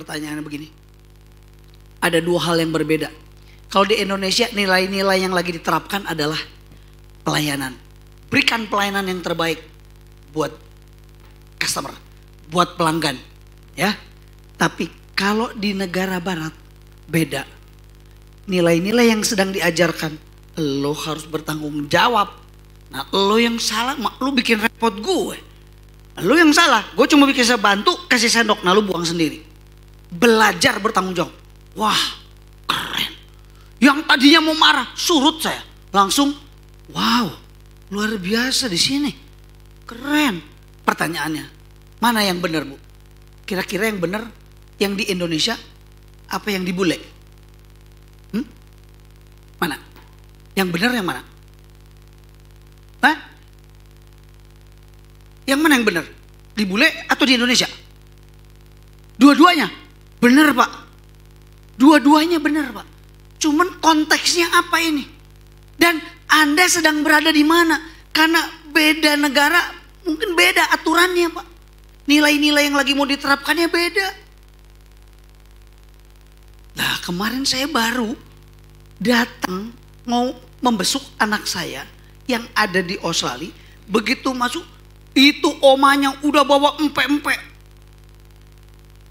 Pertanyaannya begini. Ada dua hal yang berbeda. Kalau di Indonesia nilai-nilai yang lagi diterapkan adalah pelayanan. Berikan pelayanan yang terbaik buat customer, buat pelanggan, ya. Tapi kalau di negara barat beda. Nilai-nilai yang sedang diajarkan, lo harus bertanggung jawab. Nah, lo yang salah, lo bikin repot gue. Lo yang salah, gue cuma bikin bantu, kasih sendok, nah lo buang sendiri. Belajar bertanggung jawab. Wah, keren. Yang tadinya mau marah, surut saya. Langsung, wow, luar biasa di sini. Keren. Pertanyaannya, mana yang benar, Bu? Kira-kira yang benar yang di Indonesia apa yang di bule? Mana? Yang benar yang mana? Hah? Yang mana yang benar? Di bule atau di Indonesia? Dua-duanya benar, Pak. Dua-duanya benar, Pak. Cuman konteksnya apa ini? Dan Anda sedang berada di mana? Karena beda negara, mungkin beda aturannya, Pak. Nilai-nilai yang lagi mau diterapkannya beda. Nah, kemarin saya baru datang mau membesuk anak saya yang ada di Australia. Begitu masuk, itu omanya udah bawa empek-empek.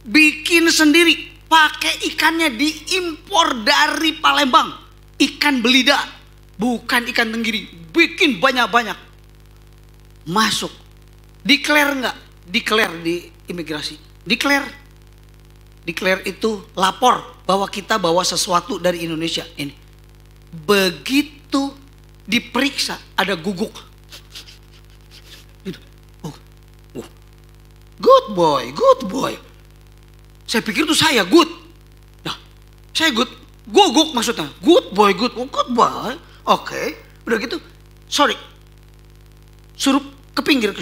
Bikin sendiri, pakai ikannya diimpor dari Palembang. Ikan belida, bukan ikan tenggiri. Bikin banyak-banyak. Masuk. Declare enggak? Declare di imigrasi. Declare. Declare itu lapor bahwa kita bawa sesuatu dari Indonesia. Ini. Begitu diperiksa ada guguk. Gitu. Good boy, good boy. Saya pikir itu saya good. Nah, saya good. Guguk maksudnya. Good boy, good. Oh, good boy. Oke. Udah gitu. Sorry. Suruh ke pinggir.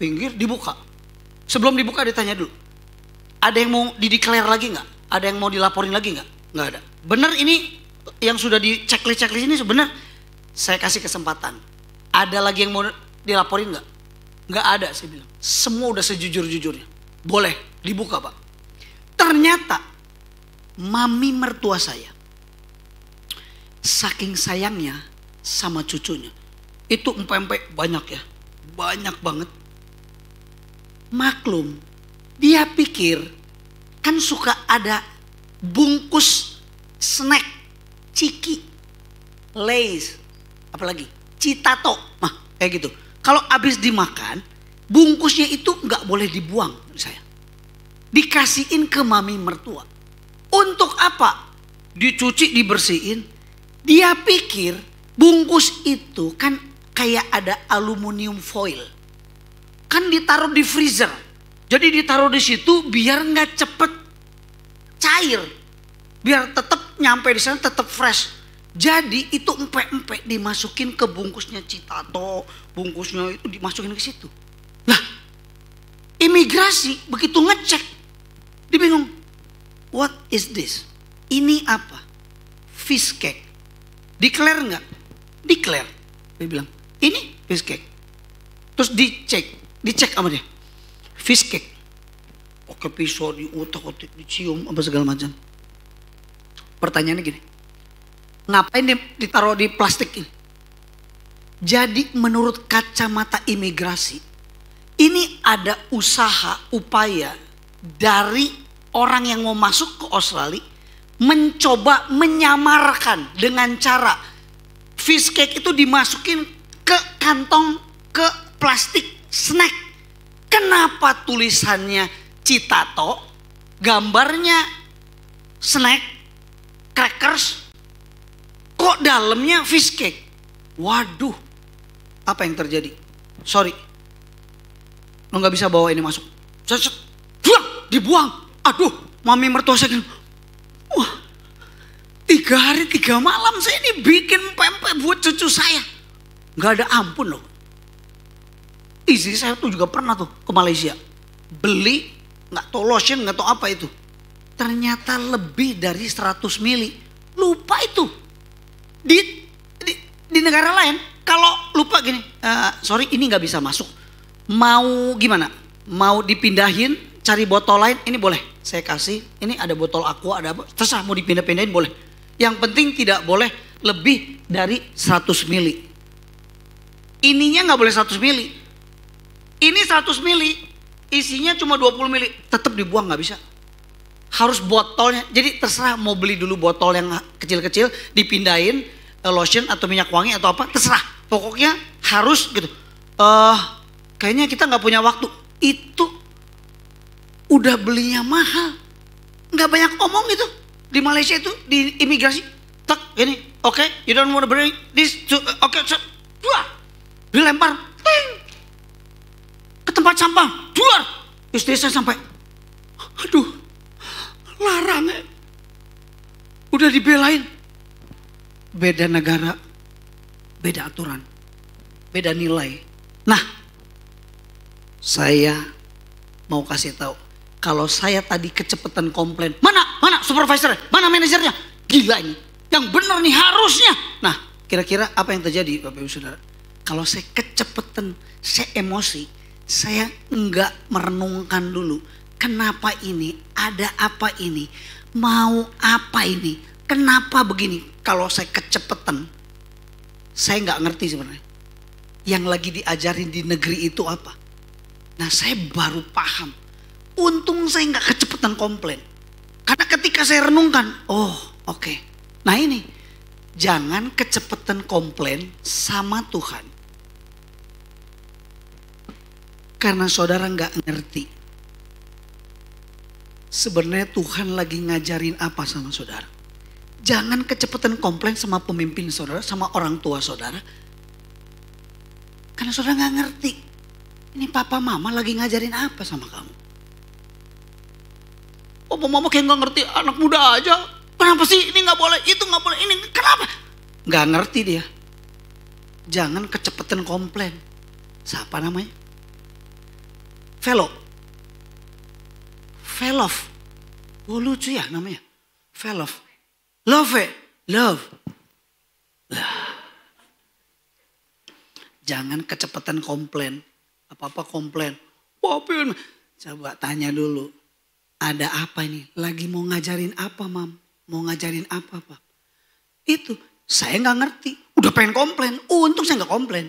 Pinggir dibuka. Sebelum dibuka ditanya dulu. Ada yang mau dideklar lagi nggak? Ada yang mau dilaporin lagi nggak? Nggak ada. Benar ini yang sudah di checklist ini sebenarnya saya kasih kesempatan. Ada lagi yang mau dilaporin nggak? Nggak ada, saya bilang. Semua udah sejujur-jujurnya. Boleh dibuka, Pak. Ternyata mami mertua saya saking sayangnya sama cucunya. Itu empek-empek banyak ya. Banyak banget. Maklum. Dia pikir kan suka ada bungkus snack, ciki, Lays, apalagi Citato, nah kayak gitu. Kalau habis dimakan, bungkusnya itu nggak boleh dibuang, saya. Dikasihin ke mami mertua. Untuk apa? Dicuci, dibersihin. Dia pikir bungkus itu kan kayak ada aluminium foil, kan ditaruh di freezer. Jadi ditaruh di situ biar nggak cepet cair, biar tetap nyampe di sana tetap fresh. Jadi itu empek-empek dimasukin ke bungkusnya Citato, bungkusnya itu dimasukin ke situ. Lah, imigrasi begitu ngecek, dia bingung. What is this? Ini apa? Fish cake. Declare nggak? Declare. Dia bilang, ini fish cake. Terus dicek sama dia. Fish cake. Oke, pisau diutak-utik, dicium apa segala macam. Pertanyaannya gini. Ngapain ditaruh di plastik ini? Jadi menurut kacamata imigrasi, ini ada usaha, upaya dari orang yang mau masuk ke Australia mencoba menyamarkan dengan cara fish cake itu dimasukin ke kantong, ke plastik snack. Kenapa tulisannya Citato, gambarnya snack, crackers, kok dalamnya fish cake? Waduh, apa yang terjadi? Sorry, lo nggak bisa bawa ini masuk. Dibuang. Aduh, mami mertua saya, wah, 3 hari 3 malam saya ini bikin pempek buat cucu saya. Nggak ada ampun loh. Istri saya tuh juga pernah tuh ke Malaysia. Beli, nggak tahu lotion, nggak tahu apa itu. Ternyata lebih dari 100 mili. Lupa itu. Di negara lain, kalau lupa gini, sorry ini nggak bisa masuk. Mau gimana? Mau dipindahin, cari botol lain, ini boleh. saya kasih. Ini ada botol aqua, ada apa, terserah mau dipindah-pindahin boleh. Yang penting tidak boleh lebih dari 100 mili. Ininya nggak boleh 100 mili. Ini 100 mili, isinya cuma 20 mili, tetap dibuang, nggak bisa. Harus botolnya. Jadi terserah mau beli dulu botol yang kecil-kecil, dipindahin lotion atau minyak wangi atau apa, terserah. Pokoknya harus gitu. Kayaknya kita nggak punya waktu. Itu udah belinya mahal, nggak banyak omong gitu. Di Malaysia itu di imigrasi, tak ini, oke, you don't want to bring this to, oke, dilempar, ting, ke tempat sampah, keluar. Istri saya sampai, aduh, larang ya. Udah dibelain. Beda negara, beda aturan, beda nilai. Nah, saya mau kasih tahu, kalau saya tadi kecepatan komplain, mana supervisor, mana manajernya, gila ini, yang benar nih harusnya. Nah, kira-kira apa yang terjadi, Bapak Ibu Saudara? Kalau saya kecepatan, saya emosi, saya enggak merenungkan dulu, kenapa ini, ada apa ini, mau apa ini, kenapa begini. Kalau saya kecepatan, saya enggak ngerti sebenarnya yang lagi diajarin di negeri itu apa. Nah, saya baru paham. Untung saya nggak kecepatan komplain. Karena ketika saya renungkan, oh oke. Nah ini, jangan kecepatan komplain sama Tuhan. Karena saudara nggak ngerti. Sebenarnya Tuhan lagi ngajarin apa sama saudara. Jangan kecepatan komplain sama pemimpin saudara, sama orang tua saudara. Karena saudara nggak ngerti. Ini papa mama lagi ngajarin apa sama kamu. Papa mama kayak gak ngerti, anak muda aja. Kenapa sih ini gak boleh, itu gak boleh, ini kenapa? Gak ngerti dia. Jangan kecepatan komplain. Siapa namanya? Velov. Oh lucu ya namanya. Velov. Love. Jangan kecepatan komplain. Apa-apa komplain. Coba tanya dulu. Ada apa ini? Lagi mau ngajarin apa, Mam? Mau ngajarin apa, Pak? Itu saya nggak ngerti. Udah pengen komplain. Untung saya nggak komplain.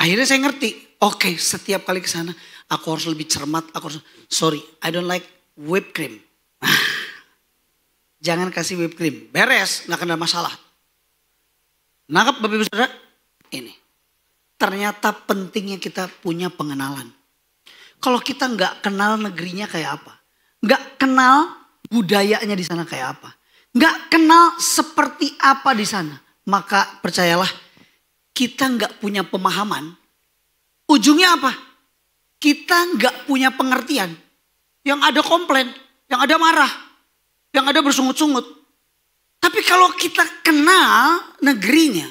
Akhirnya saya ngerti. Oke, setiap kali ke sana aku harus lebih cermat. Sorry, I don't like whipped cream. Jangan kasih whipped cream. Beres, nggak kena masalah. Nangkep Bapak Ibu Saudara? Ini. Ternyata pentingnya kita punya pengenalan. Kalau kita nggak kenal negerinya kayak apa, nggak kenal budayanya di sana kayak apa, nggak kenal seperti apa di sana, maka percayalah kita nggak punya pemahaman. Ujungnya apa? Kita nggak punya pengertian. Yang ada komplain, yang ada marah, yang ada bersungut-sungut. Tapi kalau kita kenal negerinya,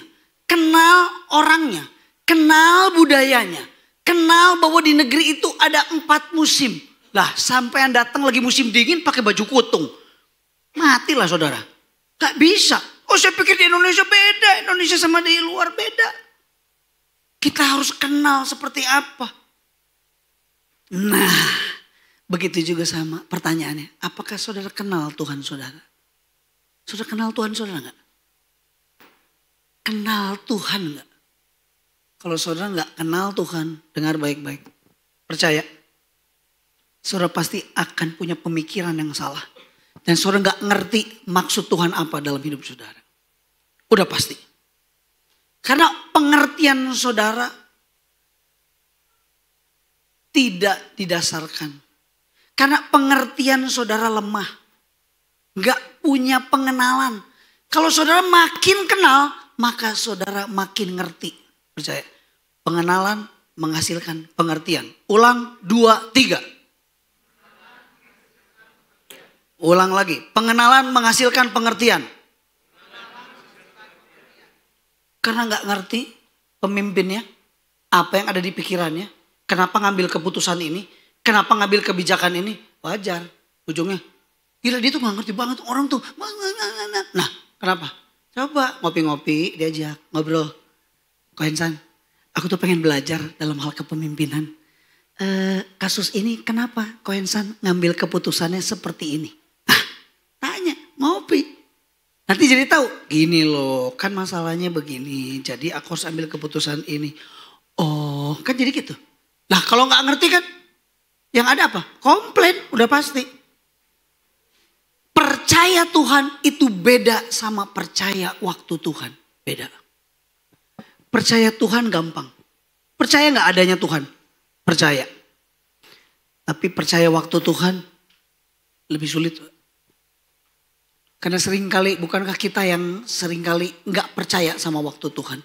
kenal orangnya, kenal budayanya, kenal bahwa di negeri itu ada 4 musim. Lah sampai datang lagi musim dingin pakai baju kutung. Matilah saudara. Gak bisa. Oh saya pikir di Indonesia beda. Indonesia sama di luar beda. Kita harus kenal seperti apa. Nah begitu juga sama pertanyaannya. Apakah saudara kenal Tuhan saudara? Saudara kenal Tuhan saudara gak? Kenal Tuhan gak? Kalau saudara gak kenal Tuhan, dengar baik-baik. Percaya. Saudara pasti akan punya pemikiran yang salah. Dan saudara gak ngerti maksud Tuhan apa dalam hidup saudara. Udah pasti. Karena pengertian saudara tidak didasarkan. Karena pengertian saudara lemah. Gak punya pengenalan. Kalau saudara makin kenal, maka saudara makin ngerti. Percaya. Pengenalan menghasilkan pengertian. Ulang 2, 3. Ulang lagi. Pengenalan menghasilkan pengertian. Karena gak ngerti pemimpinnya. Apa yang ada di pikirannya. Kenapa ngambil keputusan ini. Kenapa ngambil kebijakan ini. Wajar. Ujungnya. Gila dia tuh gak ngerti banget. Orang tuh. Nah kenapa? Coba ngopi-ngopi diajak. Ngobrol. Ko Hensan. Aku tuh pengen belajar dalam hal kepemimpinan. kasus ini kenapa Koensan ngambil keputusannya seperti ini? Ah, tanya, ngopi. Nanti jadi tahu, gini loh kan masalahnya begini. Jadi aku harus ambil keputusan ini. Oh kan jadi gitu. Nah kalau nggak ngerti kan yang ada apa? Komplain udah pasti. Percaya Tuhan itu beda sama percaya waktu Tuhan. Beda. Percaya Tuhan gampang. Percaya nggak adanya Tuhan? Percaya. Tapi percaya waktu Tuhan lebih sulit. Karena seringkali, bukankah kita yang seringkali nggak percaya sama waktu Tuhan?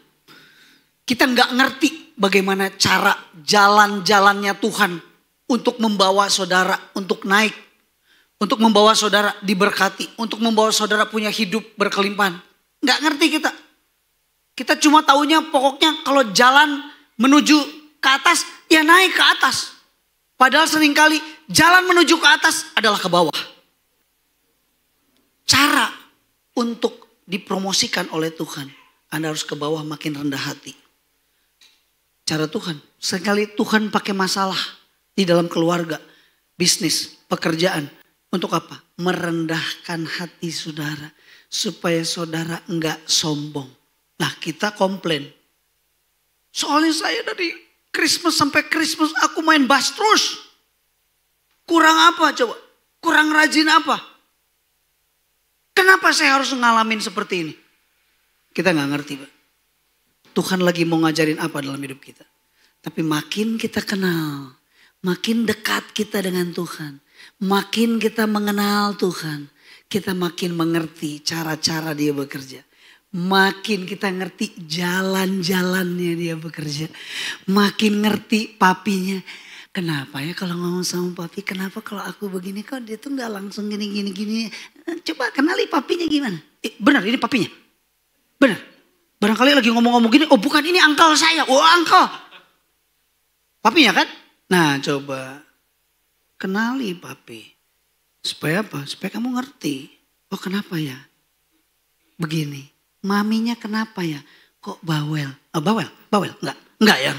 Kita nggak ngerti bagaimana cara jalan-jalannya Tuhan untuk membawa saudara untuk naik. Untuk membawa saudara diberkati. Untuk membawa saudara punya hidup berkelimpahan. Nggak ngerti kita. Kita cuma taunya pokoknya kalau jalan menuju ke atas, ya naik ke atas. Padahal seringkali jalan menuju ke atas adalah ke bawah. Cara untuk dipromosikan oleh Tuhan, Anda harus ke bawah makin rendah hati. Cara Tuhan, seringkali Tuhan pakai masalah di dalam keluarga, bisnis, pekerjaan. Untuk apa? Merendahkan hati saudara. Supaya saudara enggak sombong. Nah kita komplain. Soalnya saya dari Christmas sampai Christmas aku main bass terus. Kurang apa coba? Kurang rajin apa? Kenapa saya harus ngalamin seperti ini? Kita gak ngerti Pak. Tuhan lagi mau ngajarin apa dalam hidup kita. Tapi makin kita kenal. Makin dekat kita dengan Tuhan. Makin kita mengenal Tuhan. Kita makin mengerti cara-cara dia bekerja. Makin kita ngerti jalan-jalannya dia bekerja. Makin ngerti papinya. Kenapa ya kalau ngomong sama papi, kenapa kalau aku begini kok dia tuh gak langsung gini. Coba kenali papinya gimana. Benar ini papinya. Benar. Barangkali lagi ngomong-ngomong gini, oh bukan ini uncle saya. Oh uncle. Papinya kan? Nah coba. Kenali papi. Supaya apa? Supaya kamu ngerti. Oh kenapa ya? Begini. Maminya kenapa ya? Kok bawel? Oh, bawel? Enggak ya.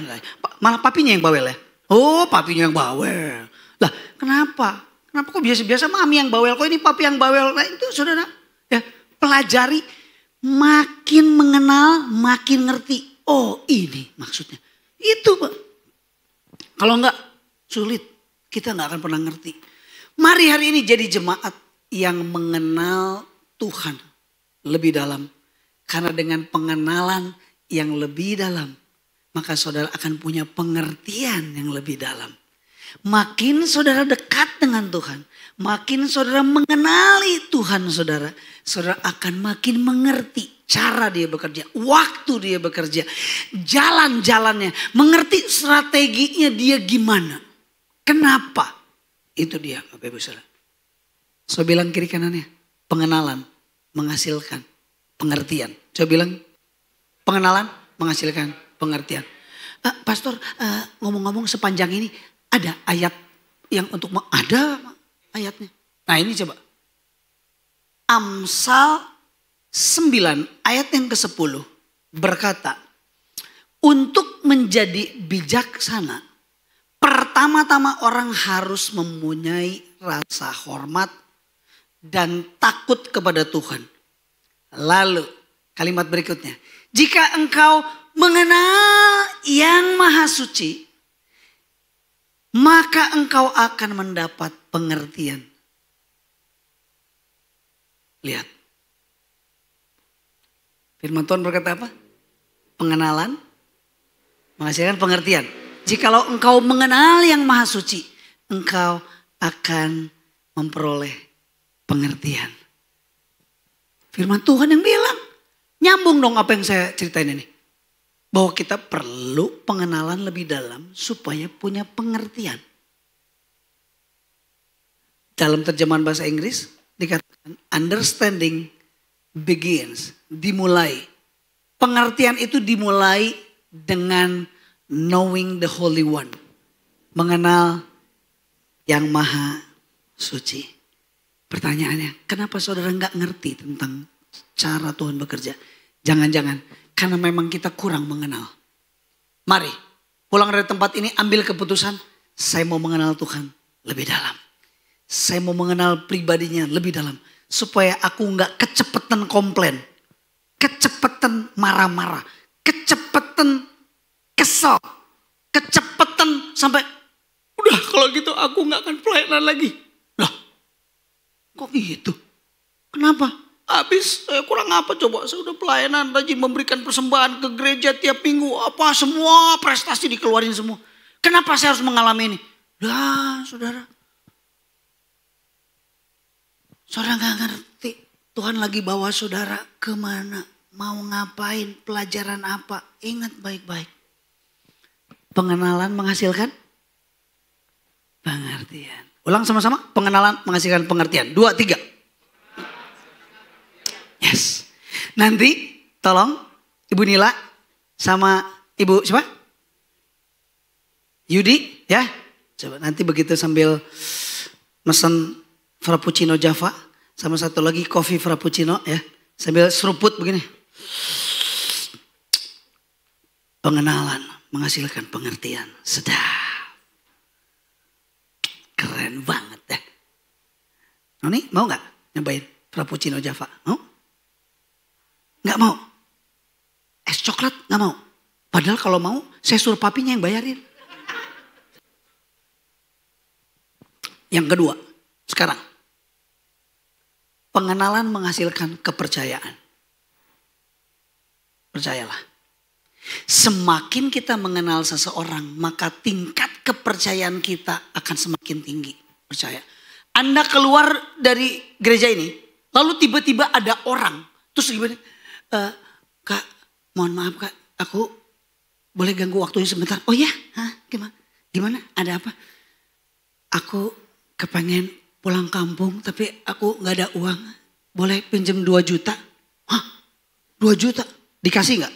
Malah papinya yang bawel ya? Oh papinya yang bawel. Lah kenapa? Kenapa kok biasa-biasa mami yang bawel? Kok ini papi yang bawel? Nah itu saudara. Ya, pelajari. Makin mengenal, makin ngerti. Oh ini maksudnya. Itu Pak. Kalau enggak sulit. Kita enggak akan pernah ngerti. Mari hari ini jadi jemaat yang mengenal Tuhan lebih dalam. Karena dengan pengenalan yang lebih dalam, maka saudara akan punya pengertian yang lebih dalam. Makin saudara dekat dengan Tuhan, makin saudara mengenali Tuhan saudara, saudara akan makin mengerti cara dia bekerja, waktu dia bekerja, jalan-jalannya, mengerti strateginya dia gimana. Kenapa? Itu dia Bapak Ibu Saudara. So bilang kiri kanannya, pengenalan menghasilkan pengertian. Coba bilang pengenalan menghasilkan pengertian. Pastor ngomong-ngomong sepanjang ini ada ayat yang untuk ada ayatnya. Nah ini coba. Amsal 9 ayat yang ke-10 berkata, untuk menjadi bijaksana pertama-tama orang harus mempunyai rasa hormat dan takut kepada Tuhan. Lalu kalimat berikutnya, jika engkau mengenal yang maha suci, maka engkau akan mendapat pengertian. Lihat. Firman Tuhan berkata apa? Pengenalan menghasilkan pengertian. Jikalau engkau mengenal yang maha suci, engkau akan memperoleh pengertian. Firman Tuhan yang bilang, nyambung dong apa yang saya ceritain ini. Bahwa kita perlu pengenalan lebih dalam supaya punya pengertian. Dalam terjemahan bahasa Inggris dikatakan understanding begins, dimulai. Pengertian itu dimulai dengan knowing the Holy One. Mengenal yang maha suci. Pertanyaannya, kenapa saudara nggak ngerti tentang cara Tuhan bekerja? Jangan-jangan karena memang kita kurang mengenal. Mari pulang dari tempat ini ambil keputusan. Saya mau mengenal Tuhan lebih dalam. Saya mau mengenal pribadinya lebih dalam. Supaya aku nggak kecepetan komplain. Kecepetan marah-marah. Kecepetan kesel. Kecepetan sampai, udah kalau gitu aku nggak akan pelayanan lagi. Lah, kok gitu? Kenapa? Habis kurang apa coba? Saya udah pelayanan, rajin memberikan persembahan ke gereja tiap minggu. Apa semua prestasi dikeluarin semua. Kenapa saya harus mengalami ini? Lah saudara. Saudara gak ngerti. Tuhan lagi bawa saudara kemana. Mau ngapain, pelajaran apa. Ingat baik-baik. Pengenalan menghasilkan pengertian. Ulang sama-sama. Pengenalan menghasilkan pengertian. 2, 3. Yes. Nanti tolong Ibu Nila sama Ibu siapa? Yudi ya. Coba nanti begitu sambil mesen Frappuccino Java sama satu lagi kopi Frappuccino ya. Sambil seruput begini. Pengenalan menghasilkan pengertian. Sedap. Keren banget deh. Noni mau gak nyobain Frappuccino Java? Mau? Gak mau? Es coklat gak mau? Padahal kalau mau saya suruh papinya yang bayarin. Yang kedua, sekarang. Pengenalan menghasilkan kepercayaan. Percayalah. Semakin kita mengenal seseorang, maka tingkat kepercayaan kita akan semakin tinggi. Percaya. Anda keluar dari gereja ini, lalu tiba-tiba ada orang. Terus gimana? Kak, mohon maaf kak, aku boleh ganggu waktunya sebentar? Oh ya, gimana? Gimana? Ada apa? Aku kepengen pulang kampung tapi aku gak ada uang. Boleh pinjam 2 juta? Hah? 2 juta? Dikasih gak?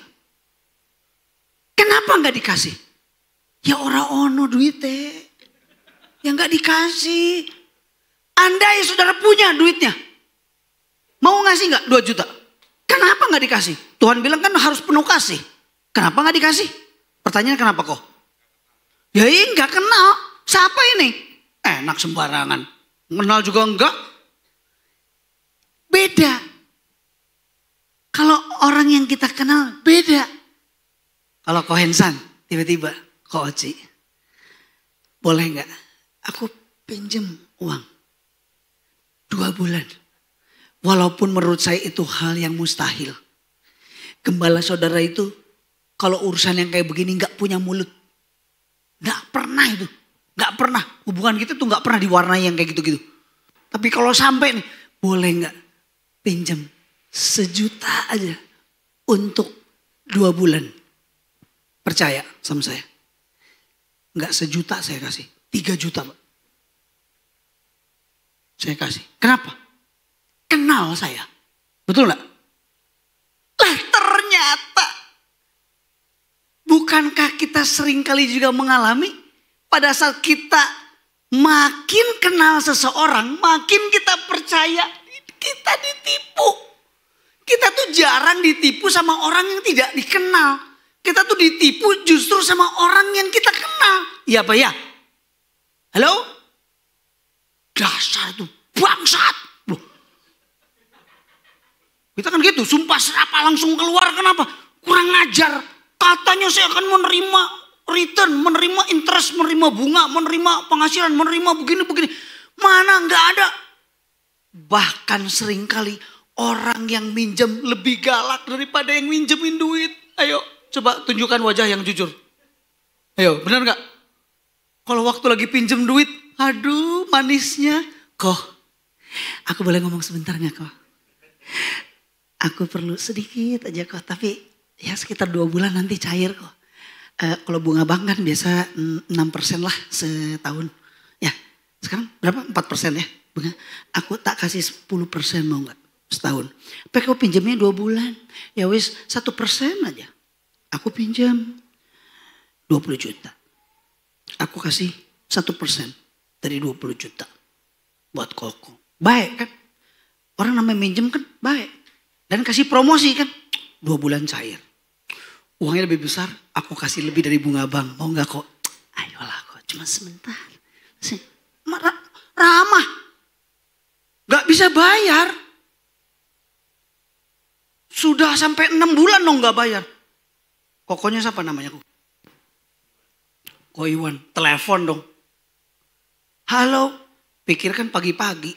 Kenapa gak dikasih? Ya orang ono duitnya. Ya gak dikasih. Anda yang saudara punya duitnya. Mau ngasih gak 2 juta? Kenapa gak dikasih? Tuhan bilang kan harus penuh kasih. Kenapa gak dikasih? Pertanyaan kenapa kok? Ya ini gak kenal. Siapa ini? Enak sembarangan. Kenal juga enggak. Beda. Kalau orang yang kita kenal beda. Kalau Ko Hensan tiba-tiba Ko Oci. Boleh enggak? Aku pinjem uang. 2 bulan. Walaupun menurut saya itu hal yang mustahil. Gembala saudara itu kalau urusan yang kayak begini gak punya mulut. Gak pernah itu. Gak pernah. Hubungan kita tuh gak pernah diwarnai yang kayak gitu-gitu. Tapi kalau sampai nih, boleh gak pinjam 1 juta aja untuk 2 bulan. Percaya sama saya. Gak 1 juta saya kasih. 3 juta Pak. Saya kasih. Kenapa? Kenal saya. Betul gak? Lah ternyata. Bukankah kita seringkali juga mengalami. Pada saat kita makin kenal seseorang. Makin kita percaya. Kita ditipu. Kita tuh jarang ditipu sama orang yang tidak dikenal. Kita tuh ditipu justru sama orang yang kita kenal. Iya apa ya? Halo? Dasar tuh bangsat. Kita kan gitu, sumpah serapa langsung keluar. Kenapa? Kurang ajar. Katanya saya akan menerima return, menerima interest, menerima bunga, menerima penghasilan, menerima begini-begini. Mana nggak ada. Bahkan seringkali orang yang minjem lebih galak daripada yang minjemin duit. Ayo coba tunjukkan wajah yang jujur. Ayo benar nggak? Kalau waktu lagi pinjem duit, aduh manisnya. Kok, aku boleh ngomong sebentar nggak kok? Aku perlu sedikit aja kok, tapi ya sekitar 2 bulan nanti cair kok. Kalau bunga bank kan biasa 6% lah setahun. Ya sekarang berapa? 4% ya bunga. Aku tak kasih 10% mau gak setahun. Tapi kau pinjamnya 2 bulan. Ya wis 1% aja. Aku pinjam 20 juta. Aku kasih 1% dari 20 juta. Buat koko. Baik kan? Orang namanya minjem kan baik. Dan kasih promosi kan. 2 bulan cair. Uangnya lebih besar. Aku kasih lebih dari bunga bank. Mau gak kok? Ayolah kok cuma sebentar. Ramah. Gak bisa bayar. Sudah sampai 6 bulan dong gak bayar. Kokonya siapa namanya? Ko Iwan, telepon dong. Halo, pikirkan pagi-pagi.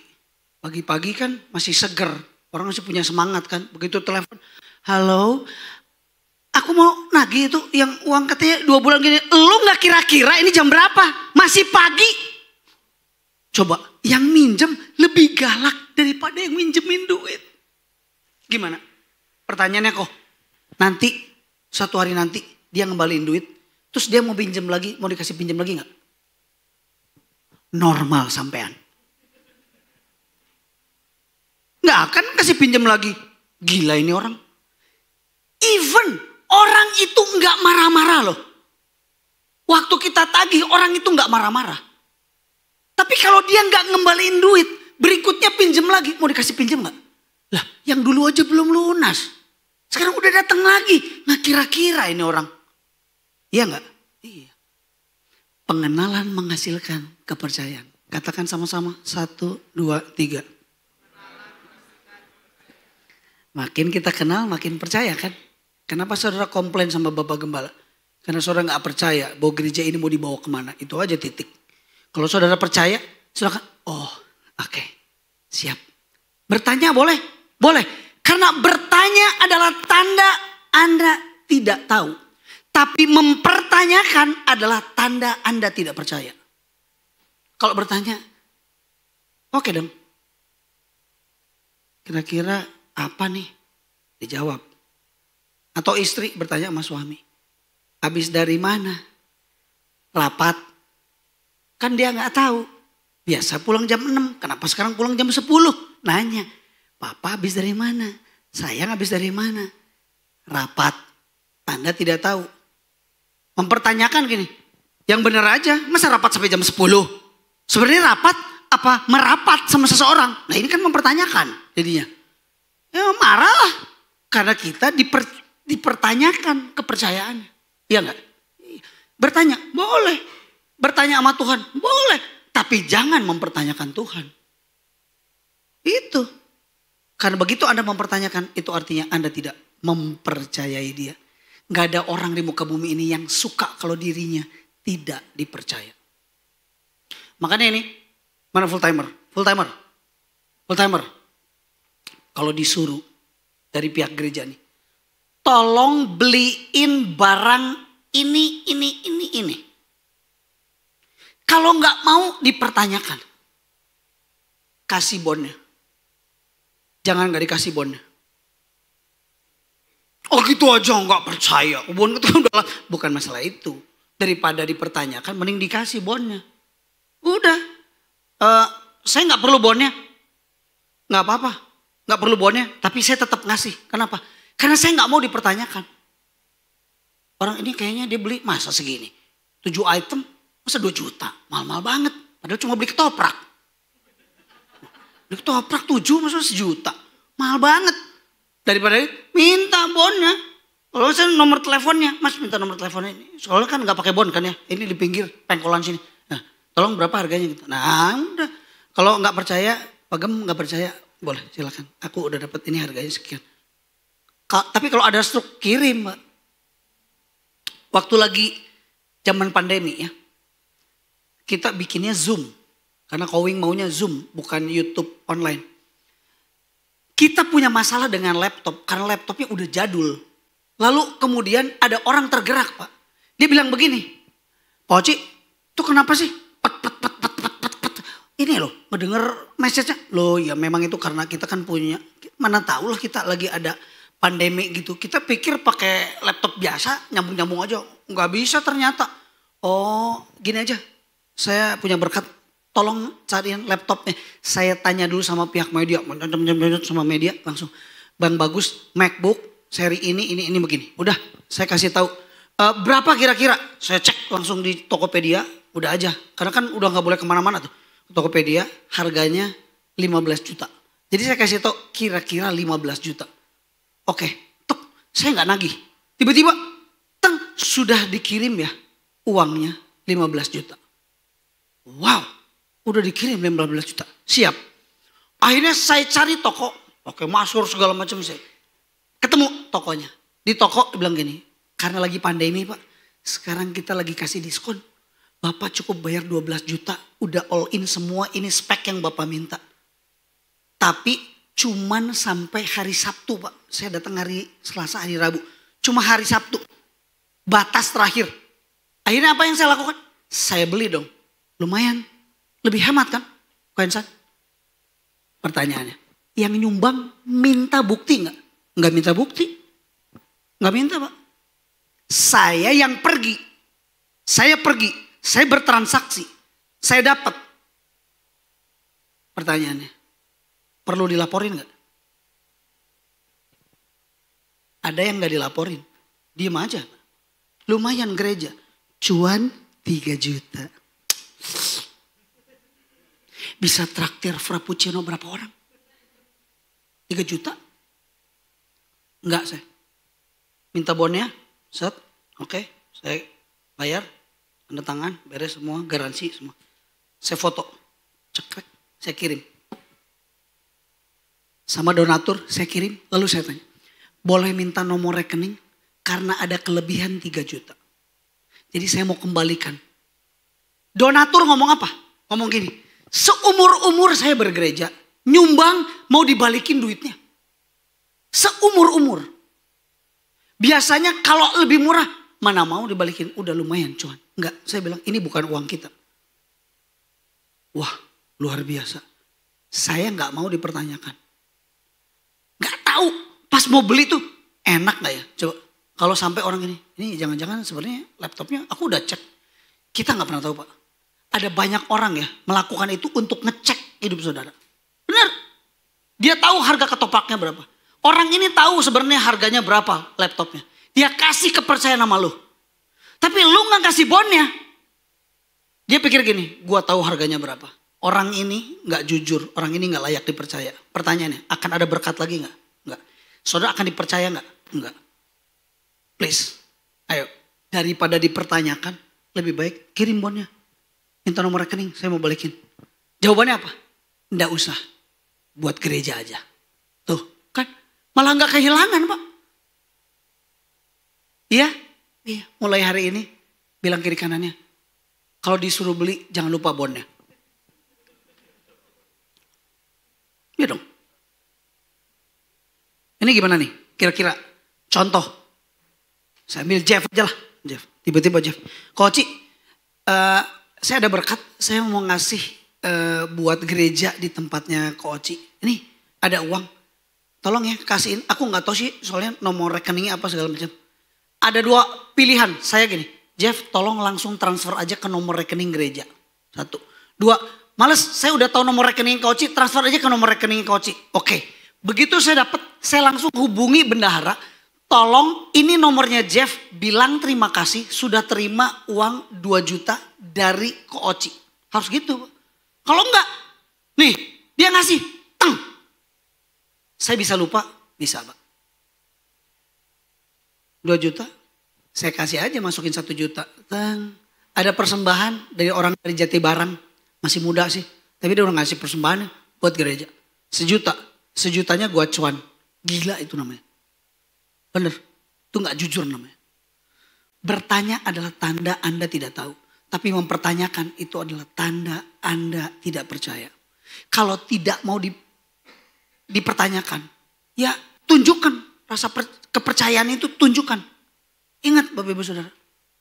Pagi-pagi kan masih seger. Orang masih punya semangat kan. Begitu telepon, halo, aku mau nagih itu yang uang katanya 2 bulan gini. Lu gak kira-kira ini jam berapa? Masih pagi. Coba, yang minjem lebih galak daripada yang minjemin duit. Gimana? Pertanyaannya kok, nanti suatu hari nanti dia ngembaliin duit. Terus dia mau pinjam lagi, mau dikasih pinjam lagi gak? Normal sampean. Gak akan kasih pinjam lagi. Gila ini orang. Even orang itu gak marah-marah loh. Waktu kita tagih orang itu gak marah-marah. Tapi kalau dia gak ngembaliin duit, berikutnya pinjam lagi. Mau dikasih pinjam gak? Lah yang dulu aja belum lunas. Sekarang udah datang lagi. Nah kira-kira ini orang. Iya gak? Iya. Pengenalan menghasilkan kepercayaan. Katakan sama-sama. 1, 2, 3. Makin kita kenal makin percaya kan. Kenapa saudara komplain sama Bapak Gembala? Karena saudara gak percaya bahwa gereja ini mau dibawa kemana. Itu aja titik. Kalau saudara percaya, saudara kan, oh oke, siap. Bertanya boleh? Boleh. Karena bertanya adalah tanda Anda tidak tahu. Tapi mempertanyakan adalah tanda Anda tidak percaya. Kalau bertanya, oke dong. Kira-kira apa nih? Dijawab. Atau istri bertanya sama suami. Habis dari mana? Rapat. Kan dia gak tahu. Biasa pulang jam 6. Kenapa sekarang pulang jam 10? Nanya. Papa habis dari mana? Sayang habis dari mana? Rapat. Anda tidak tahu. Mempertanyakan gini. Yang benar aja. Masa rapat sampai jam 10? Sebenarnya rapat apa merapat sama seseorang. Nah ini kan mempertanyakan jadinya. Ya marah lah. Karena kita dipertanyakan kepercayaannya. Iya enggak? Bertanya boleh. Bertanya sama Tuhan boleh. Tapi jangan mempertanyakan Tuhan. Itu. Karena begitu Anda mempertanyakan, itu artinya Anda tidak mempercayai dia. Gak ada orang di muka bumi ini yang suka kalau dirinya tidak dipercaya. Makanya ini, mana full timer? Full timer. Full timer. Kalau disuruh dari pihak gereja nih. Tolong beliin barang ini. Kalau gak mau dipertanyakan. Kasih bonnya. Jangan gak dikasih bonnya. Oh gitu aja gak percaya. Bon itu udah, bukan masalah itu. Daripada dipertanyakan mending dikasih bonnya. Udah. Saya gak perlu bonnya. Gak apa-apa. Gak perlu bonnya. Tapi saya tetap ngasih. Kenapa? Karena saya gak mau dipertanyakan. Orang ini kayaknya dia beli masa segini. 7 item masa 2 juta. Mahal-mahal banget. Padahal cuma beli ketoprak. Beli ketoprak 7 masa 1 juta. Mahal banget. Daripada minta bonnya. Kalau saya nomor teleponnya. Mas minta nomor teleponnya ini. Soalnya kan gak pakai bon kan ya. Ini di pinggir pengkolan sini. Nah tolong berapa harganya gitu. Nah udah. Kalau gak percaya. Pak Gem gak percaya. Boleh silakan. Aku udah dapat ini harganya sekian. Tapi kalau ada struk kirim Mbak. Waktu lagi zaman pandemi ya. Kita bikinnya Zoom. Karena Kowing maunya Zoom. Bukan YouTube online. Kita punya masalah dengan laptop. Karena laptopnya udah jadul. Lalu kemudian ada orang tergerak Pak. Dia bilang begini. Pak Oci itu kenapa sih? Pet. Ini loh ngedenger message-nya. Loh ya memang itu karena kita kan punya. Mana tahu lah kita lagi ada pandemi gitu. Kita pikir pakai laptop biasa nyambung-nyambung aja. Nggak bisa ternyata. Oh gini aja. Saya punya berkat. Tolong cariin laptopnya. Saya tanya dulu sama pihak media. Sama media langsung. Bang Bagus MacBook seri ini begini. Udah saya kasih tahu. Berapa kira-kira? Saya cek langsung di Tokopedia. Udah aja. Karena kan udah gak boleh kemana-mana tuh. Tokopedia harganya 15 juta. Jadi saya kasih tahu kira-kira 15 juta. Oke. Tuk, saya gak nagih. Tiba-tiba sudah dikirim ya uangnya 15 juta. Wow, udah dikirim 15 juta. Siap. Akhirnya saya cari toko. Oke, masker segala macam saya. Ketemu tokonya. Di toko bilang gini, karena lagi pandemi Pak, sekarang kita lagi kasih diskon. Bapak cukup bayar 12 juta, udah all in semua, ini spek yang Bapak minta. Tapi cuman sampai hari Sabtu Pak. Saya datang hari Selasa, hari Rabu. Cuma hari Sabtu. Batas terakhir. Akhirnya apa yang saya lakukan? Saya beli dong. Lumayan. Lebih hemat kan? Koinsan? Pertanyaannya. Yang nyumbang minta bukti nggak? Nggak minta bukti. Nggak minta Pak. Saya yang pergi. Saya pergi. Saya bertransaksi. Saya dapat. Pertanyaannya. Perlu dilaporin nggak? Ada yang nggak dilaporin. Diem aja. Lumayan gereja. Cuan 3 juta. Bisa traktir frappuccino berapa orang? 3 juta? Enggak saya. Minta bonnya. Set. Oke. Saya bayar. Tanda tangan. Beres semua. Garansi semua. Saya foto. Cekrek. Saya kirim. Sama donatur saya kirim. Lalu saya tanya. Boleh minta nomor rekening? Karena ada kelebihan 3 juta. Jadi saya mau kembalikan. Donatur ngomong apa? Ngomong gini. Seumur-umur saya bergereja. Nyumbang mau dibalikin duitnya. Seumur-umur. Biasanya kalau lebih murah. Mana mau dibalikin. Udah lumayan cuan. Enggak, saya bilang ini bukan uang kita. Wah luar biasa. Saya nggak mau dipertanyakan. Nggak tahu. Pas mau beli tuh enak gak ya? Coba. Kalau sampai orang ini jangan-jangan sebenarnya laptopnya aku udah cek. Kita nggak pernah tahu Pak. Ada banyak orang ya melakukan itu untuk ngecek hidup saudara. Benar. Dia tahu harga ketopraknya berapa. Orang ini tahu sebenarnya harganya berapa laptopnya. Dia kasih kepercayaan sama lu. Tapi lu nggak kasih bonnya. Dia pikir gini, gua tahu harganya berapa. Orang ini nggak jujur, orang ini nggak layak dipercaya. Pertanyaannya, akan ada berkat lagi nggak? Nggak. Saudara akan dipercaya nggak? Nggak. Please, ayo. Daripada dipertanyakan, lebih baik kirim bonnya. Minta nomor rekening, saya mau balikin. Jawabannya apa? Nggak usah. Buat gereja aja. Tuh, kan malah nggak kehilangan Pak. Iya? Iya. Mulai hari ini, bilang kiri kanannya. Kalau disuruh beli, jangan lupa bonnya. Iya dong. Ini gimana nih? Kira-kira contoh. Saya ambil Jeff aja lah. Jeff. Tiba-tiba Jeff. Coach, saya ada berkat. Saya mau ngasih buat gereja di tempatnya Coach. Ini ada uang. Tolong ya kasihin. Aku gak tahu sih soalnya nomor rekeningnya apa segala macam. Ada 2 pilihan. Saya gini. Jeff tolong langsung transfer aja ke nomor rekening gereja. 1. 2. Males saya udah tahu nomor rekening Coach. Transfer aja ke nomor rekening Coach. Oke. Begitu saya dapat. Saya langsung hubungi bendahara. Tolong ini nomornya Jeff, bilang terima kasih sudah terima uang 2 juta dari Coach. Harus gitu. Kalau enggak, nih dia ngasih, teng. Saya bisa lupa, bisa Pak. 2 juta, saya kasih aja masukin 1 juta. Teng. Ada persembahan dari orang dari Jatibarang, masih muda sih. Tapi dia udah ngasih persembahan buat gereja. 1 juta, 1 jutanya gua cuan. Gila itu namanya. Bener, itu gak jujur namanya. Bertanya adalah tanda Anda tidak tahu. Tapi mempertanyakan itu adalah tanda Anda tidak percaya. Kalau tidak mau dipertanyakan, ya tunjukkan rasa kepercayaan itu, tunjukkan. Ingat Bapak Ibu Saudara,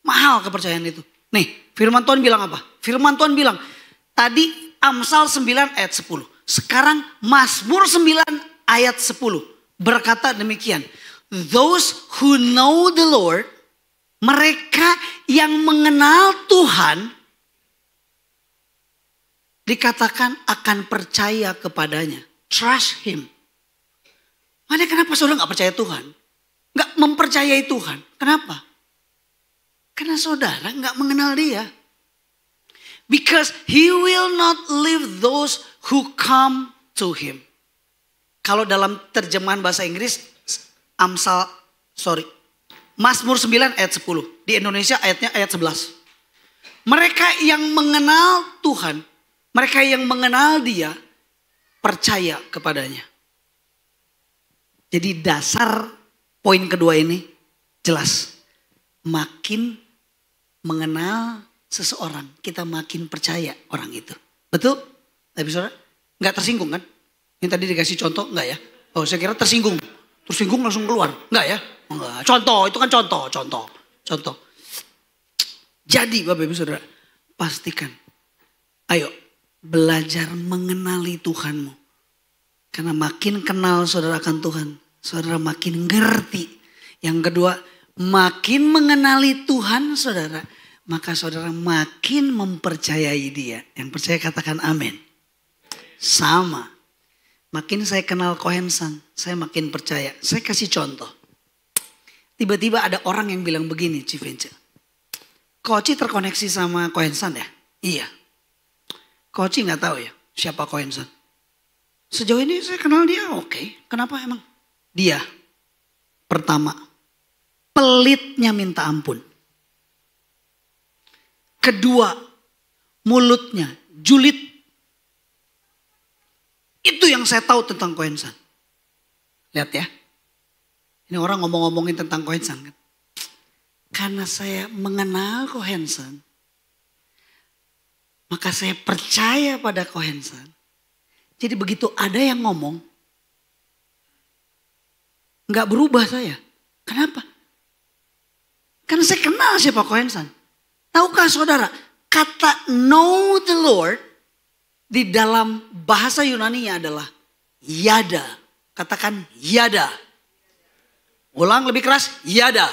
mahal kepercayaan itu. Nih firman Tuhan bilang apa? Firman Tuhan bilang, tadi Amsal 9 ayat 10. Sekarang Mazmur 9 ayat 10 berkata demikian. Those who know the Lord, mereka yang mengenal Tuhan, dikatakan akan percaya kepadanya. Trust Him. Makanya kenapa saudara gak percaya Tuhan? Gak mempercayai Tuhan. Kenapa? Karena saudara gak mengenal Dia. Because He will not leave those who come to Him. Kalau dalam terjemahan bahasa Inggris, Mazmur 9 ayat 10. Di Indonesia ayatnya ayat 11. Mereka yang mengenal Tuhan, mereka yang mengenal Dia, percaya kepadanya. Jadi dasar poin kedua ini jelas. Makin mengenal seseorang, kita makin percaya orang itu. Betul? Tapi saudara, nggak tersinggung kan? Yang tadi dikasih contoh, nggak ya? Oh, saya kira tersinggung. Tersinggung langsung keluar. Nggak ya? Enggak. Contoh, itu kan contoh. Jadi Bapak Ibu Saudara, pastikan. Ayo, belajar mengenali Tuhanmu. Karena makin kenal saudara akan Tuhan, saudara makin ngerti. Yang kedua, makin mengenali Tuhan saudara, maka saudara makin mempercayai Dia. Yang percaya katakan amin. Sama. Makin saya kenal Kohensan, saya makin percaya. Saya kasih contoh. Tiba-tiba ada orang yang bilang begini, Civince. Koci terkoneksi sama Kohensan ya? Iya. Koci gak tahu ya siapa Kohensan. Sejauh ini saya kenal dia oke. Kenapa emang? Dia pertama, pelitnya minta ampun. Kedua, mulutnya julid. Itu yang saya tahu tentang Kohensan. Lihat ya. Ini orang ngomong-ngomongin tentang Kohensan kan. Karena saya mengenal Kohensan, maka saya percaya pada Kohensan. Jadi begitu ada yang ngomong, nggak berubah saya. Kenapa? Karena saya kenal siapa Kohensan. Tahukah saudara, kata know the Lord di dalam bahasa Yunani adalah yada. Katakan yada. Ulang lebih keras, yada.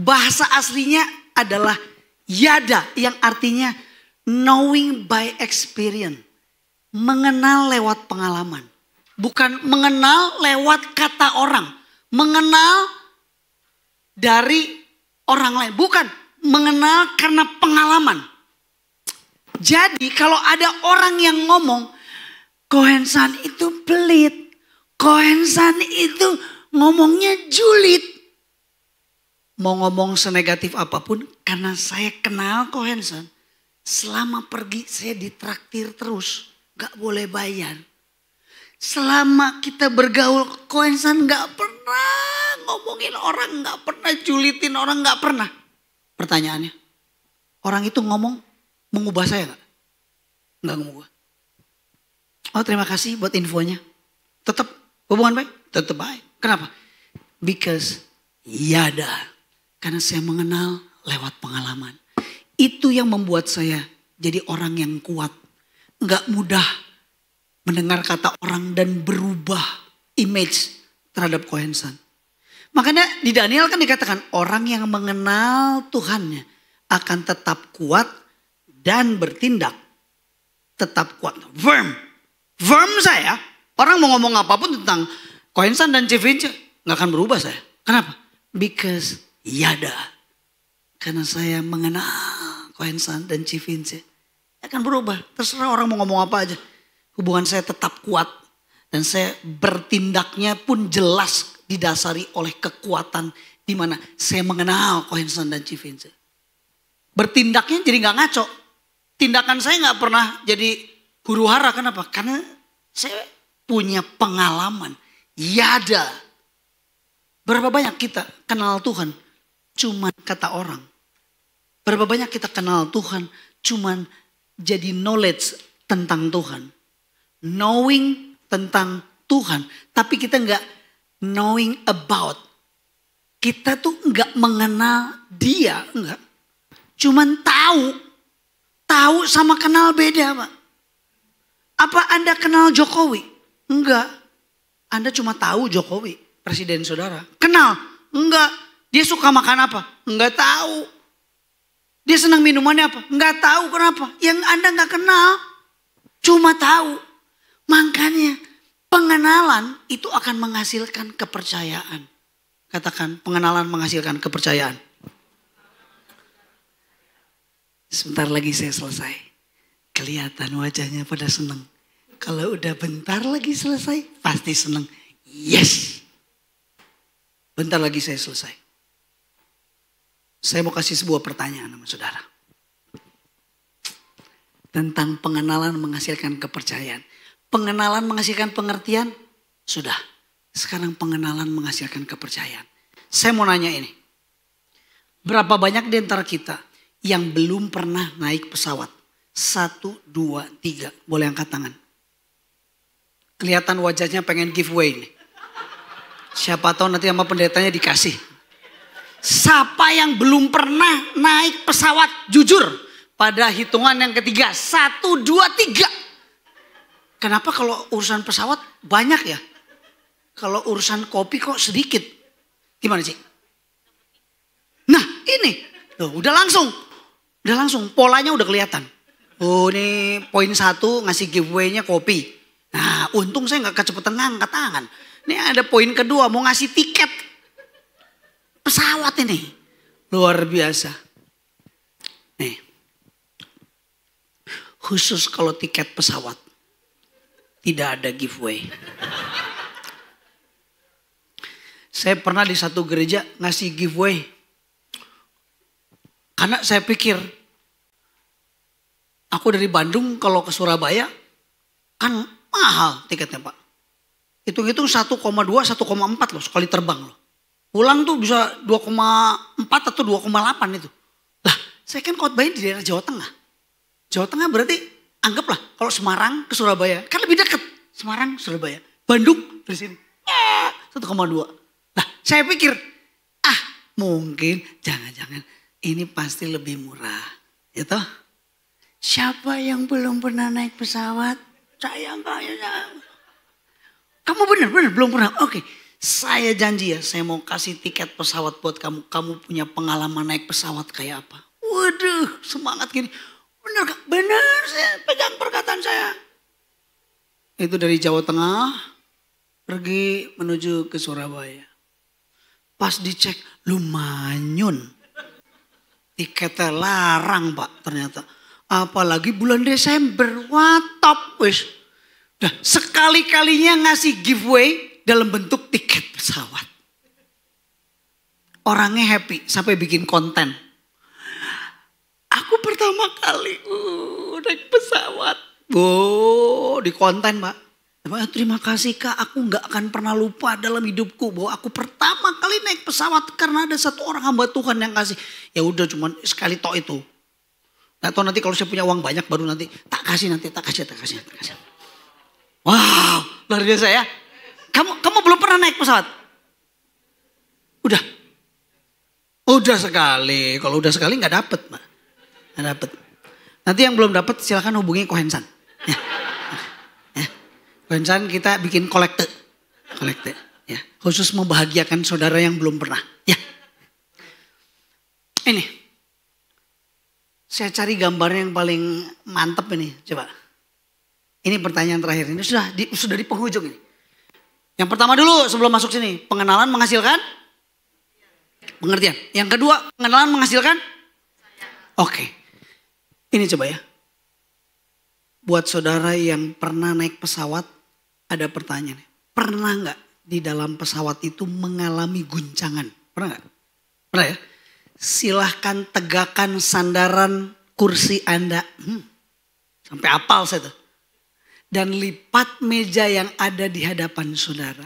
Bahasa aslinya adalah yada yang artinya knowing by experience. Mengenal lewat pengalaman. Bukan mengenal lewat kata orang. Mengenal dari orang lain. Bukan mengenal karena pengalaman. Jadi kalau ada orang yang ngomong, Kohensan itu pelit. Kohensan itu ngomongnya julid. Mau ngomong senegatif apapun, karena saya kenal Kohensan. Selama pergi saya ditraktir terus. Gak boleh bayar. Selama kita bergaul, Kohensan gak pernah ngomongin orang. Gak pernah julitin orang, gak pernah. Pertanyaannya, orang itu ngomong mengubah saya gak? Gak mengubah. Oh terima kasih buat infonya. Tetap hubungan baik? Tetap baik. Kenapa? Because yada. Karena saya mengenal lewat pengalaman. Itu yang membuat saya jadi orang yang kuat. Gak mudah mendengar kata orang dan berubah image terhadap Kohensan. Makanya di Daniel kan dikatakan orang yang mengenal Tuhannya akan tetap kuat dan bertindak tetap kuat. Firm saya. Orang mau ngomong apapun tentang Kohensan dan Civince gak akan berubah saya. Kenapa? Because yada. Karena saya mengenal Kohensan dan Civince. Akan berubah. Terserah orang mau ngomong apa aja. Hubungan saya tetap kuat. Dan saya bertindaknya pun jelas didasari oleh kekuatan. Di mana saya mengenal Kohensan dan Civince. Bertindaknya jadi gak ngaco. Tindakan saya gak pernah jadi huru hara. Kenapa? Karena saya punya pengalaman. Yada. Berapa banyak kita kenal Tuhan cuman kata orang. Berapa banyak kita kenal Tuhan cuman jadi knowledge tentang Tuhan. Knowing tentang Tuhan. Tapi kita gak knowing about. Kita tuh gak mengenal Dia. Enggak. Cuman tahu. Tahu sama kenal beda Pak. Apa Anda kenal Jokowi? Enggak. Anda cuma tahu Jokowi. Presiden saudara. Kenal? Enggak. Dia suka makan apa? Enggak tahu. Dia senang minumannya apa? Enggak tahu kenapa. Yang Anda enggak kenal. Cuma tahu. Makanya pengenalan itu akan menghasilkan kepercayaan. Katakan pengenalan menghasilkan kepercayaan. Sebentar lagi saya selesai. Kelihatan wajahnya pada senang. Kalau udah bentar lagi selesai pasti senang. Yes. Bentar lagi saya selesai. Saya mau kasih sebuah pertanyaan sama saudara. Tentang pengenalan menghasilkan kepercayaan. Pengenalan menghasilkan pengertian, sudah. Sekarang pengenalan menghasilkan kepercayaan. Saya mau nanya ini. Berapa banyak di antara kita yang belum pernah naik pesawat? 1, 2, 3. Boleh angkat tangan. Kelihatan wajahnya pengen giveaway nih. Siapa tahu nanti sama pendetanya dikasih. Siapa yang belum pernah naik pesawat? Jujur. Pada hitungan yang ketiga. 1, 2, 3. Kenapa kalau urusan pesawat banyak ya? Kalau urusan kopi kok sedikit? Gimana sih? Nah ini. Loh, udah langsung. Polanya udah kelihatan. Oh ini poin 1 ngasih giveaway-nya kopi. Nah untung saya gak kecepatan ngangkat tangan. Ini ada poin kedua mau ngasih tiket pesawat ini. Luar biasa. Nih. Khusus kalau tiket pesawat. Tidak ada giveaway. Saya pernah di satu gereja ngasih giveaway. Karena saya pikir. Aku dari Bandung kalau ke Surabaya. Kan mahal tiketnya Pak. Hitung-hitung 1,2, 1,4 loh sekali terbang loh. Pulang tuh bisa 2,4 atau 2,8 itu. Lah saya kan khotbahnya di daerah Jawa Tengah. Jawa Tengah berarti anggaplah kalau Semarang ke Surabaya. Kan lebih dekat. Semarang, Surabaya. Bandung dari sini. 1,2. Nah saya pikir. Mungkin jangan-jangan ini pasti lebih murah. Ya toh? Siapa yang belum pernah naik pesawat? Saya enggak ya. Kamu benar belum pernah. Oke. Saya janji ya. Saya mau kasih tiket pesawat buat kamu. Kamu punya pengalaman naik pesawat kayak apa? Waduh semangat gini. Benar saya pegang perkataan saya. Itu dari Jawa Tengah pergi menuju ke Surabaya. Pas dicek lumayan. Tiketnya larang Pak ternyata. Apalagi bulan Desember. Wah top wis. Nah, sekali-kalinya ngasih giveaway dalam bentuk tiket pesawat. Orangnya happy sampai bikin konten. Aku pertama kali naik pesawat. Di konten Pak. Terima kasih Kak, aku gak akan pernah lupa dalam hidupku bahwa aku pertama kali naik pesawat karena ada satu orang hamba Tuhan yang kasih. Ya udah cuman sekali tok itu. Gak tahu nanti kalau saya punya uang banyak baru nanti tak kasih. Wow, luar biasa ya. Kamu belum pernah naik pesawat? Udah sekali. Kalau udah sekali gak dapet Pak. Nggak dapet. Nanti yang belum dapat silakan hubungi Kohensan. Ya. Kohensan kita bikin kolekte. Ya. Khusus membahagiakan saudara yang belum pernah. Ya. Ini. Saya cari gambar yang paling mantep ini. Coba. Ini pertanyaan terakhir. Ini sudah di penghujung ini. Yang pertama dulu sebelum masuk sini. Pengenalan menghasilkan pengertian. Yang kedua pengenalan menghasilkan. Oke. Ini coba ya. Buat saudara yang pernah naik pesawat, ada pertanyaan. Pernah gak di dalam pesawat itu mengalami guncangan? Pernah gak? Pernah ya? Silahkan tegakkan sandaran kursi Anda. Sampai apal saya tuh. Dan lipat meja yang ada di hadapan saudara.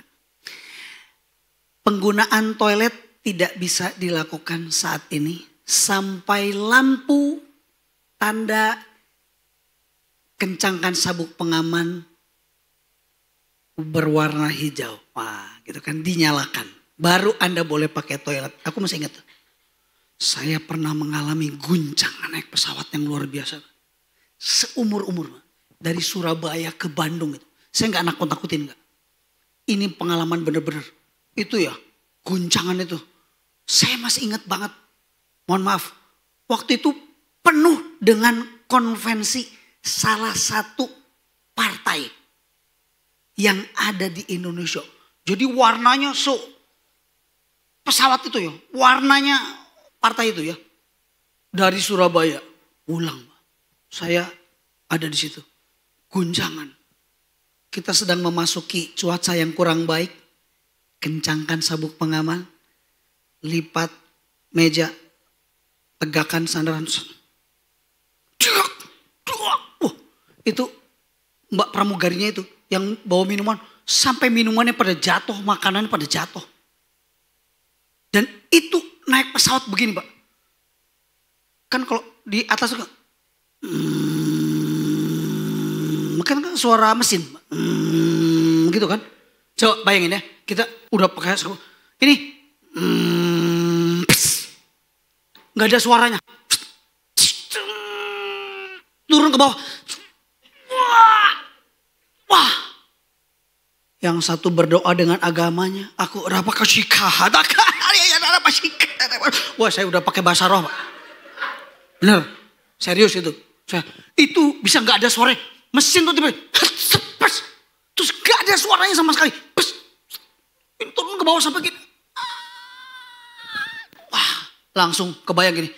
Penggunaan toilet tidak bisa dilakukan saat ini. Sampai lampu tanda kencangkan sabuk pengaman berwarna hijau. Wah gitu kan dinyalakan. Baru Anda boleh pakai toilet. Aku masih ingat. Saya pernah mengalami guncangan naik pesawat yang luar biasa. Seumur-umur. Dari Surabaya ke Bandung. Saya gak nakut-nakutin gak. Ini pengalaman bener-bener. Itu ya guncangan itu. Saya masih ingat banget. Mohon maaf. Waktu itu penuh dengan konvensi salah satu partai yang ada di Indonesia. Jadi warnanya pesawat itu ya, warnanya partai itu ya. Dari Surabaya pulang. Saya ada di situ. Guncangan. Kita sedang memasuki cuaca yang kurang baik. Kencangkan sabuk pengaman. Lipat meja. Tegakkan sandaran. Itu Mbak pramugarinya itu yang bawa minuman. Sampai minumannya pada jatuh, makanannya pada jatuh. Dan itu naik pesawat begini Pak. Kan kalau di atas kan suara mesin. Gitu kan. Coba bayangin ya. Kita udah pakai ini. Gak ada suaranya. Turun ke bawah. Wah. Yang satu berdoa dengan agamanya. Aku rapa kasih wah saya udah pakai bahasa roh Pak. Bener. Serius itu. Itu bisa gak ada suara. Mesin tuh tiba-tiba. Terus gak ada suaranya sama sekali. Turun ke bawah sampai gini. Wah langsung kebayang gini.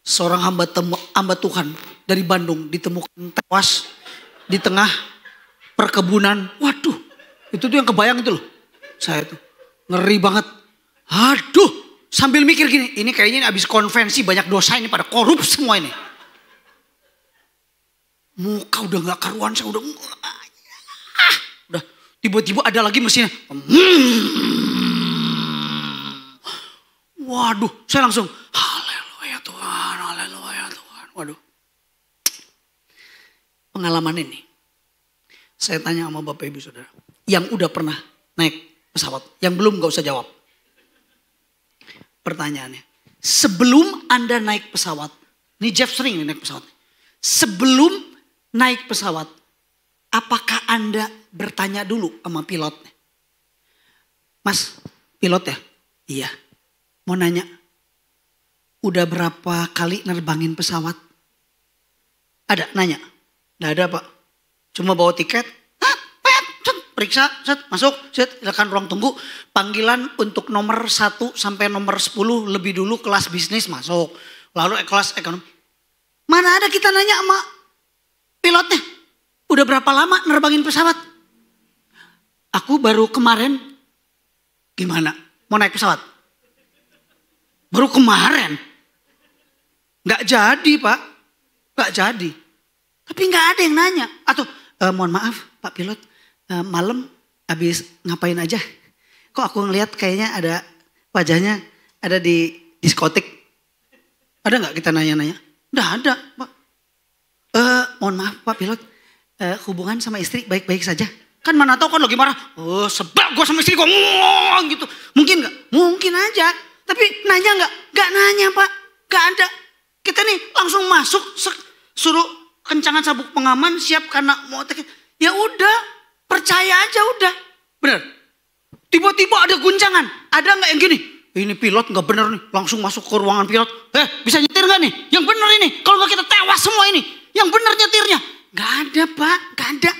Seorang hamba Tuhan dari Bandung ditemukan tewas di tengah perkebunan. Waduh. Itu tuh yang kebayang itu loh. Saya tuh ngeri banget. Aduh. Sambil mikir gini. Ini kayaknya abis konvensi banyak dosa ini pada korup semua ini. Muka udah gak karuan. Saya udah. Udah. Tiba-tiba ada lagi mesinnya. Waduh. Saya langsung. Haleluya Tuhan. Haleluya Tuhan. Waduh. Pengalaman ini. Saya tanya sama Bapak Ibu Saudara. Yang udah pernah naik pesawat. Yang belum gak usah jawab. Pertanyaannya. Sebelum Anda naik pesawat. Ini Jeff sering nih naik pesawat. Sebelum naik pesawat. Apakah Anda bertanya dulu sama pilotnya? Mas pilot ya? Iya. Mau nanya. Udah berapa kali nerbangin pesawat? Ada nanya? Nggak ada Pak. Cuma bawa tiket. Periksa, masuk, silakan ruang tunggu. Panggilan untuk nomor 1 sampai nomor 10 lebih dulu kelas bisnis masuk. Lalu kelas ekonomi. Mana ada kita nanya sama pilotnya. Udah berapa lama nerbangin pesawat? Aku baru kemarin. Gimana? Mau naik pesawat? Baru kemarin. Gak jadi Pak. Gak jadi. Tapi gak ada yang nanya. Atau mohon maaf Pak pilot. Malam habis ngapain aja? Kok aku ngelihat kayaknya ada wajahnya ada di diskotik. Ada nggak kita nanya-nanya? Nggak ada Pak. Mohon maaf Pak pilot. Hubungan sama istri baik-baik saja. Kan mana tahu kan lagi marah. Oh sebab gue sama istri gue gitu. Mungkin nggak? Mungkin aja. Tapi nanya nggak? Nggak nanya Pak. Nggak ada. Kita nih langsung masuk. Suruh kencangan sabuk pengaman siap karena mau ya udah. Percaya aja udah. Bener. Tiba-tiba ada guncangan. Ada gak yang gini? Ini pilot gak bener nih. Langsung masuk ke ruangan pilot. Bisa nyetir gak nih? Yang bener ini. Kalau gak kita tewas semua ini. Yang bener nyetirnya. Gak ada Pak. Gak ada.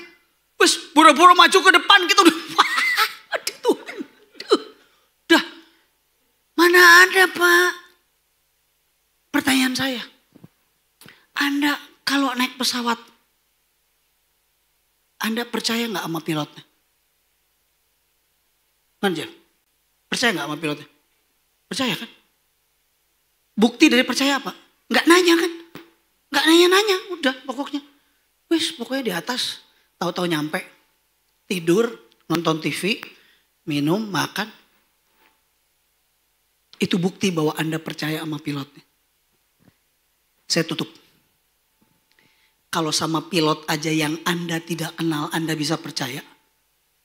Wes buru-buru maju ke depan. Kita udah. Aduh Tuhan. Udah. Mana ada Pak. Pertanyaan saya. Anda kalau naik pesawat. Anda percaya gak sama pilotnya? Kan Jeff? Percaya gak sama pilotnya? Percaya kan? Bukti dari percaya apa? Gak nanya kan? Gak nanya-nanya. Udah pokoknya. Wis pokoknya di atas. Tahu-tahu nyampe. Tidur. Nonton TV. Minum. Makan. Itu bukti bahwa Anda percaya sama pilotnya. Saya tutup. Kalau sama pilot aja yang Anda tidak kenal, Anda bisa percaya.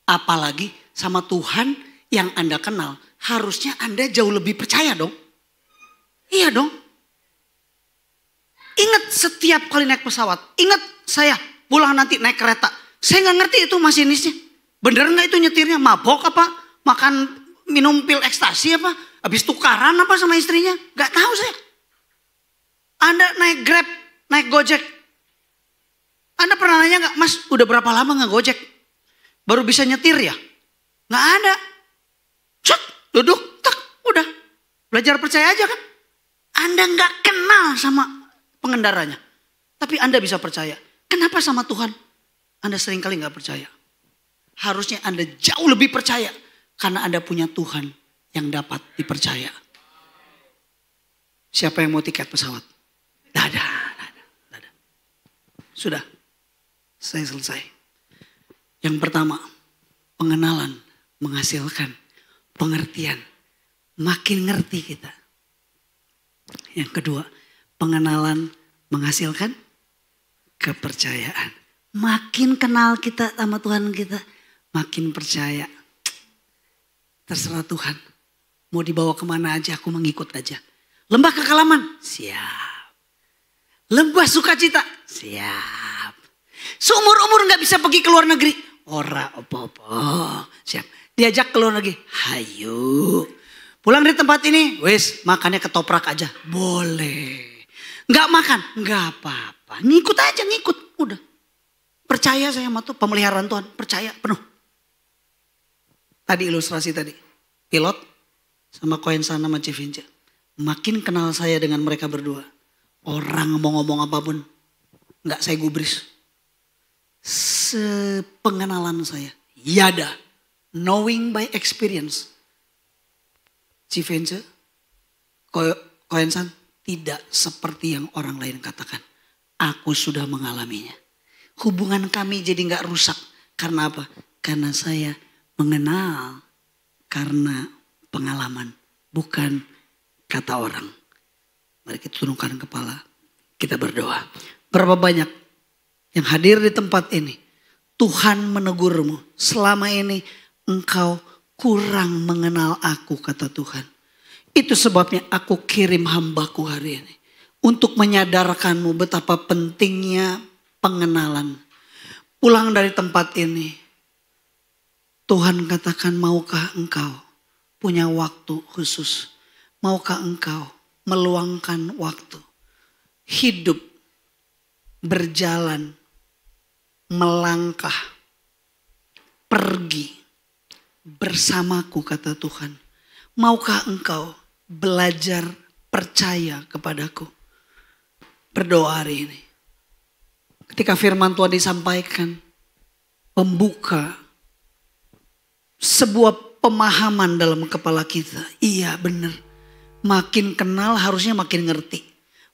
Apalagi sama Tuhan yang Anda kenal. Harusnya Anda jauh lebih percaya dong. Iya dong. Ingat setiap kali naik pesawat. Ingat saya pulang nanti naik kereta. Saya gak ngerti itu masinisnya. Bener gak itu nyetirnya? Mabok apa? Makan minum pil ekstasi apa? Habis tukaran apa sama istrinya? Gak tahu saya. Anda naik Grab, naik Gojek. Anda pernah nanya gak, Mas udah berapa lama gak Gojek? Baru bisa nyetir ya? Gak ada. Cet, duduk, tak, udah. Belajar percaya aja kan? Anda gak kenal sama pengendaranya. Tapi Anda bisa percaya. Kenapa sama Tuhan? Anda seringkali gak percaya. Harusnya Anda jauh lebih percaya. Karena Anda punya Tuhan yang dapat dipercaya. Siapa yang mau tiket pesawat? Tidak ada. Sudah. Saya selesai. Yang pertama, pengenalan menghasilkan pengertian. Makin ngerti kita. Yang kedua, pengenalan menghasilkan kepercayaan. Makin kenal kita sama Tuhan kita, makin percaya. Terserah Tuhan. Mau dibawa kemana aja, aku mengikut aja. Lembah kekalaman, siap. Lembah sukacita, siap. Seumur-umur gak bisa pergi ke luar negeri, ora opo-opo, siap. Diajak ke luar negeri, hayu. Pulang dari tempat ini, wes makannya ketoprak aja, boleh. Gak makan, gak apa-apa. Ngikut aja, ngikut, udah. Percaya saya sama Tuhan, pemeliharaan Tuhan, percaya penuh. Tadi ilustrasi tadi, pilot sama koin sana sama Civinca. Makin kenal saya dengan mereka berdua. Orang mau ngomong apapun, gak saya gubris. Sepengenalan saya, yada, knowing by experience. Civinca, koin san, tidak seperti yang orang lain katakan. Aku sudah mengalaminya. Hubungan kami jadi gak rusak. Karena apa? Karena saya mengenal karena pengalaman, bukan kata orang. Mari kita tundukkan kepala, kita berdoa. Berapa banyak yang hadir di tempat ini, Tuhan menegurmu, selama ini engkau kurang mengenal aku, kata Tuhan. Itu sebabnya aku kirim hambaku hari ini untuk menyadarkanmu betapa pentingnya pengenalan. Pulang dari tempat ini, Tuhan katakan, maukah engkau punya waktu khusus? Maukah engkau meluangkan waktu? Hidup, berjalan, melangkah, pergi bersamaku, kata Tuhan. Maukah engkau belajar percaya kepadaku? Berdoa hari ini. Ketika firman Tuhan disampaikan, membuka sebuah pemahaman dalam kepala kita. Iya benar. Makin kenal harusnya makin ngerti.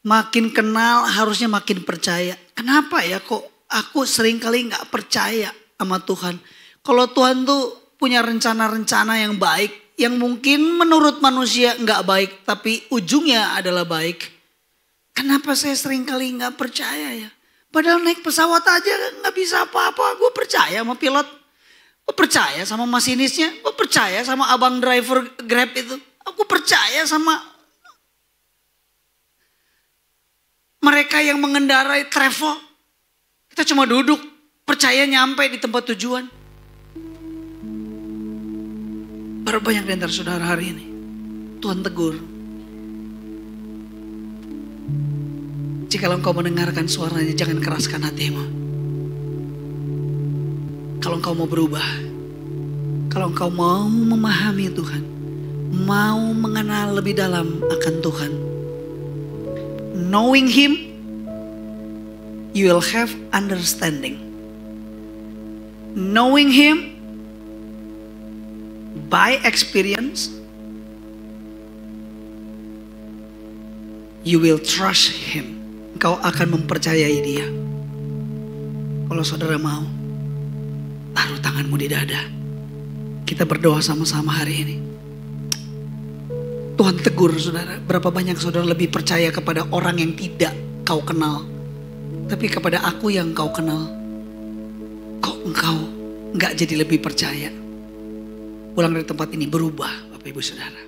Makin kenal harusnya makin percaya. Kenapa ya kok aku seringkali gak percaya sama Tuhan. Kalau Tuhan tuh punya rencana-rencana yang baik. Yang mungkin menurut manusia gak baik. Tapi ujungnya adalah baik. Kenapa saya seringkali gak percaya ya. Padahal naik pesawat aja gak bisa apa-apa. Gue percaya sama pilot. Gue percaya sama masinisnya, gue percaya sama abang driver Grab itu. Aku percaya sama mereka yang mengendarai travel. Kita cuma duduk, percaya nyampe di tempat tujuan. Berapa banyak di antara saudara hari ini, Tuhan tegur. Jika engkau mendengarkan suaranya, jangan keraskan hatimu. Kalau engkau mau berubah, kalau engkau mau memahami Tuhan, mau mengenal lebih dalam akan Tuhan, knowing Him, you will have understanding. Knowing Him by experience, you will trust Him. Engkau akan mempercayai Dia. Kalau saudara mau, taruh tanganmu di dada. Kita berdoa sama-sama hari ini. Tuhan tegur saudara. Berapa banyak saudara lebih percaya kepada orang yang tidak kau kenal. Tapi kepada aku yang kau kenal. Kok engkau gak jadi lebih percaya. Pulang dari tempat ini berubah Bapak Ibu Saudara.